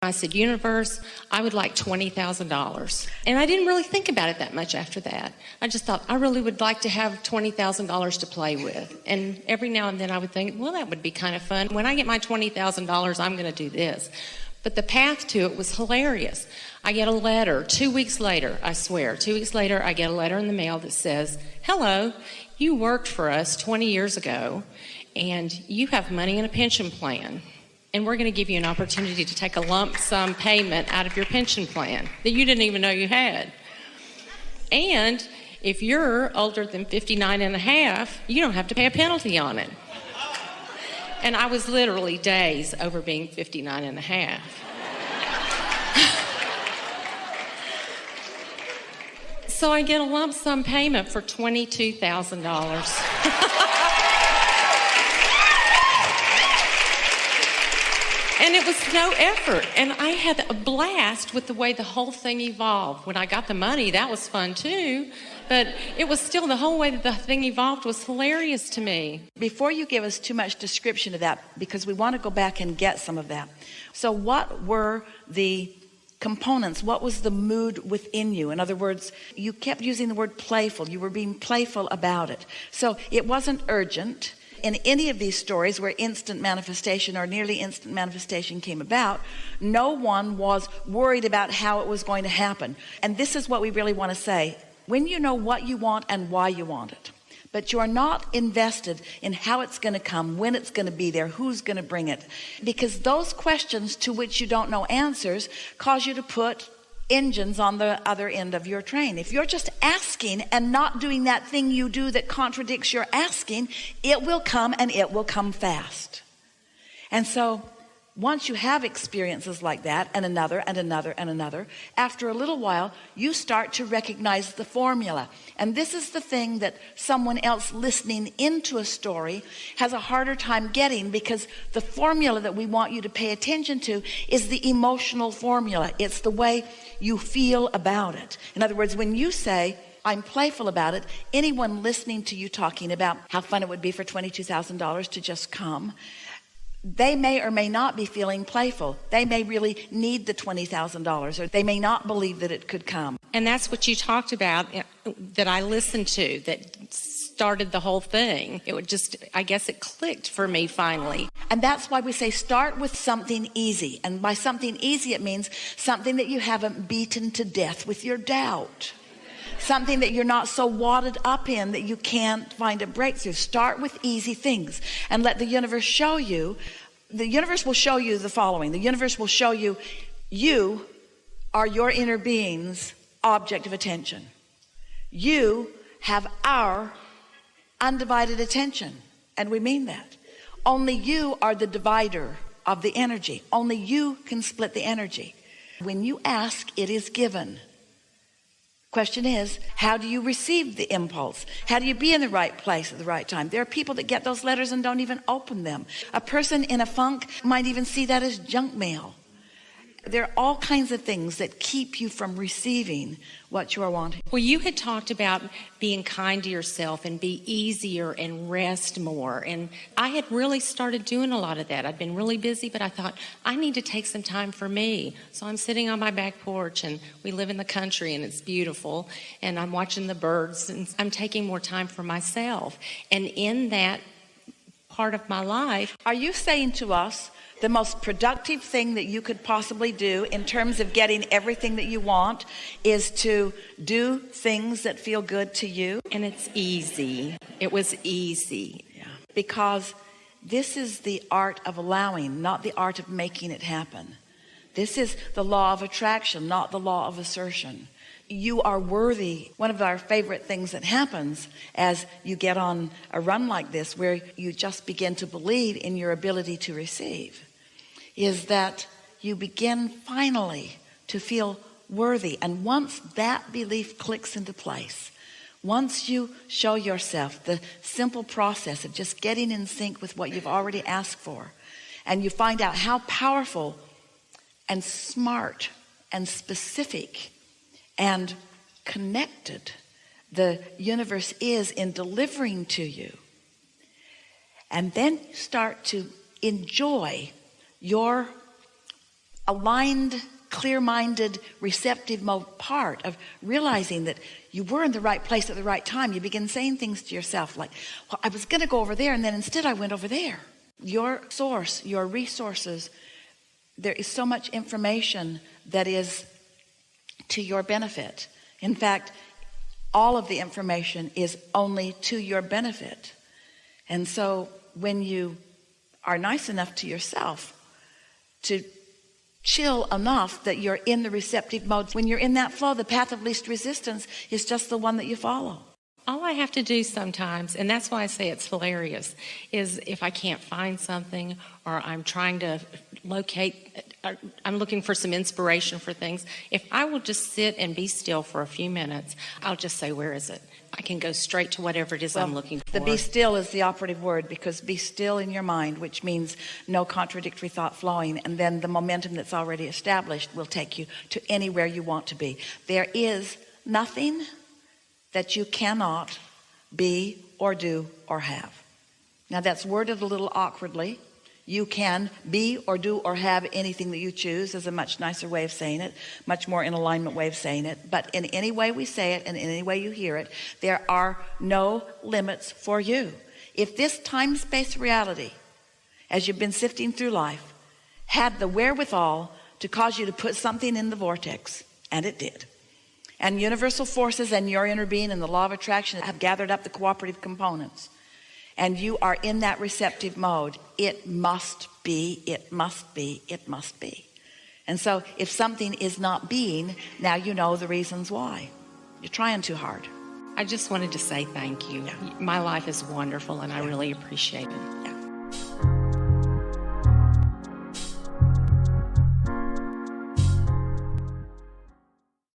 I said, universe, I would like $20,000. And I didn't really think about it that much after that. I just thought, I really would like to have $20,000 to play with. And every now and then I would think, well, that would be kind of fun. When I get my $20,000, I'm going to do this. But the path to it was hilarious. I get a letter 2 weeks later, I swear, 2 weeks later, I get a letter in the mail that says, hello, you worked for us 20 years ago, and you have money in a pension plan. And we're going to give you an opportunity to take a lump sum payment out of your pension plan that you didn't even know you had. And if you're older than 59 and a half, you don't have to pay a penalty on it. And I was literally days over being 59 and a half. So I get a lump sum payment for $22,000. And it was no effort. And I had a blast with the way the whole thing evolved. When I got the money, that was fun too. But it was still, the whole way that the thing evolved was hilarious to me. Before you give us too much description of that, because we want to go back and get some of that. So what were the components? What was the mood within you? In other words, you kept using the word playful. You were being playful about it. So it wasn't urgent. In any of these stories where instant manifestation or nearly instant manifestation came about, no one was worried about how it was going to happen. And this is what we really want to say. When you know what you want and why you want it, but you are not invested in how it's going to come, when it's going to be there, who's going to bring it, because those questions to which you don't know answers cause you to put engines on the other end of your train. If you're just asking and not doing that thing you do that contradicts your asking, it will come, and it will come fast. And so once you have experiences like that, and another and another and another, after a little while you start to recognize the formula. And this is the thing that someone else listening into a story has a harder time getting, because the formula that we want you to pay attention to is the emotional formula. It's the way you feel about it. In other words, when you say, I'm playful about it, anyone listening to you talking about how fun it would be for $22,000 to just come, they may or may not be feeling playful. They may really need the $20,000, or they may not believe that it could come. And that's what you talked about that I listened to that started the whole thing. It would just, I guess it clicked for me finally. And that's why we say start with something easy. And by something easy, it means something that you haven't beaten to death with your doubt. Something that you're not so wadded up in that you can't find a breakthrough. Start with easy things and let the universe show you. The universe will show you the following. The universe will show you, you are your inner being's object of attention. You have our undivided attention. And we mean that. Only you are the divider of the energy. Only you can split the energy. When you ask, it is given. Question is, how do you receive the impulse? How do you be in the right place at the right time? There are people that get those letters and don't even open them. A person in a funk might even see that as junk mail. There are all kinds of things that keep you from receiving what you are wanting. Well, you had talked about being kind to yourself and be easier and rest more. And I had really started doing a lot of that. I'd been really busy, but I thought, I need to take some time for me. So I'm sitting on my back porch, and we live in the country, and it's beautiful. And I'm watching the birds, and I'm taking more time for myself. And in that part of my life. Are you saying to us, the most productive thing that you could possibly do in terms of getting everything that you want is to do things that feel good to you? And it's easy. It was easy. Yeah. Because this is the art of allowing, not the art of making it happen. This is the law of attraction, not the law of assertion. You are worthy. One of our favorite things that happens as you get on a run like this, where you just begin to believe in your ability to receive, is that you begin finally to feel worthy. And once that belief clicks into place, once you show yourself the simple process of just getting in sync with what you've already asked for, and you find out how powerful and smart and specific and connected the universe is in delivering to you, and then start to enjoy your aligned, clear-minded, receptive mode part of realizing that you were in the right place at the right time. You begin saying things to yourself like, well, I was going to go over there, and then instead I went over there. Your source, your resources, there is so much information that is to your benefit. In fact, all of the information is only to your benefit. And so when you are nice enough to yourself to chill enough that you're in the receptive mode, when you're in that flow, the path of least resistance is just the one that you follow. All I have to do sometimes, and that's why I say it's hilarious, is if I can't find something or I'm trying to locate, I'm looking for some inspiration for things. If I will just sit and be still for a few minutes, I'll just say, where is it? I can go straight to whatever it is I'm looking for. The be still is the operative word, because be still in your mind, which means no contradictory thought flowing, and then the momentum that's already established will take you to anywhere you want to be. There is nothing that you cannot be or do or have. Now that's worded a little awkwardly. You can be or do or have anything that you choose is a much nicer way of saying it, much more in alignment way of saying it. But in any way we say it and in any way you hear it, there are no limits for you. If this time-space reality, as you've been sifting through life, had the wherewithal to cause you to put something in the vortex, and it did, and universal forces and your inner being and the law of attraction have gathered up the cooperative components, and you are in that receptive mode, it must be, it must be, it must be. And so if something is not being, now you know the reasons why. You're trying too hard. I just wanted to say thank you. Yeah. My life is wonderful, and I really appreciate it. Yeah.